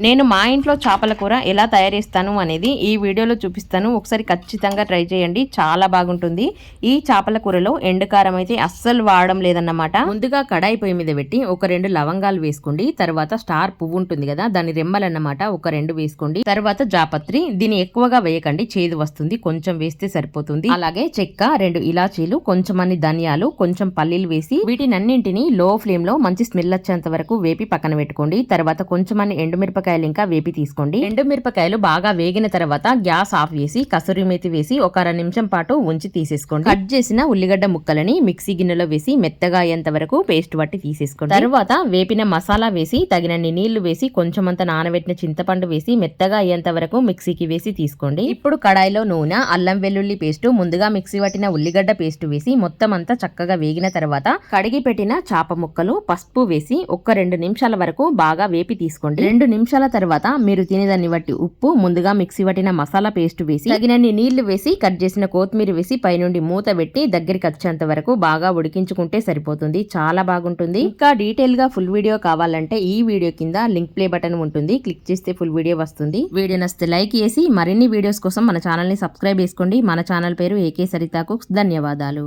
నేను మా ఇంట్లో చేపల కూర ఎలా తయారు చేస్తాను అనేది ఈ వీడియోలో చూపిస్తాను. ఒకసారి ఖచ్చితంగా ట్రై చేయండి, చాలా బాగుంటుంది. ఈ చేపల కూరలో ఎండుకారం అయితే అస్సలు వాడడం లేదన్నమాట. ముందుగా కడాయి పొయ్యి మీద పెట్టి ఒక 2 లవంగాలు వేసుకోండి. తర్వాత స్టార్ పువ్వు ఉంటుంది కదా, దాని రెమ్మలన్నమాట ఒక 2 వేసుకోండి. తర్వాత జాపత్రి, దీన్ని ఎక్కువగా వేయకండి, చేదు వస్తుంది, కొంచెం వేస్తే సరిపోతుంది. అలాగే చెక్క, 2 ఇలాచీలు, కొంచెం అన్ని ధనియాలు, కొంచెం పల్లీలు వేసి వీటినన్నింటినీ లో ఫ్లేమ్ లో మంచి స్మెల్ వచ్చేంత వరకు వేపి పక్కన పెట్టుకోండి. తర్వాత కొంచెం అన్ని ఎండుమిరపకాయలు ఇంకా వేపి తీసుకోండి. ఎండుమిరపకాయలు బాగా వేగిన తర్వాత గ్యాస్ ఆఫ్ చేసి కసూరి మేతి వేసి ఒక 2 నిమిషం పాటు ఉంచి తీసేసుకోండి. కట్ చేసిన ఉల్లిగడ్డ ముక్కలని మిక్సీ గిన్నెలో వేసి మెత్తగా అయ్యేంత వరకు పేస్ట్ పట్టి తీసేసుకోండి. తర్వాత వేపిన మసాలా వేసి తగినన్ని నీళ్లు వేసి కొంచెం అంత నానబెట్టిన చింతపండు వేసి మెత్తగా అయ్యేంత వరకు మిక్సీకి వేసి తీసుకోండి. ఇప్పుడు కడాయిలో నూనె, అల్లం వెల్లుల్లి పేస్ట్, ముందుగా మిక్సీ పట్టిన ఉల్లిగడ్డ పేస్ట్ వేసి మొత్తం అంతా చక్కగా వేగిన తర్వాత కడిగి పెట్టిన చాప ముక్కలు, పసుపు వేసి ఒక 2 నిమిషాల వరకు బాగా వేపి తీసుకోండి. 2 నిమిషాల తర్వాత మీరు తినేదాన్ని బట్టి ఉప్పు, ముందుగా మిక్సీ పట్టిన మసాలా పేస్ట్ వేసి తగినన్ని నీళ్లు వేసి కట్ చేసిన కొత్తిమీర వేసి పైనుండి మూత పెట్టి దగ్గరికి వచ్చేంత వరకు బాగా ఉడికించుకుంటే సరిపోతుంది. చాలా బాగుంటుంది. ఇంకా డీటెయిల్ గా ఫుల్ వీడియో కావాలంటే ఈ వీడియో కింద లింక్ ప్లే బటన్ ఉంటుంది, క్లిక్ చేస్తే ఫుల్ వీడియో వస్తుంది. వీడియో నచ్చితే లైక్ చేసి మరిన్ని వీడియోస్ కోసం మన ఛానల్ ని సబ్స్క్రైబ్ చేసుకోండి. మన ఛానల్ పేరు ఏకే సరితా కుక్స్. ధన్యవాదాలు.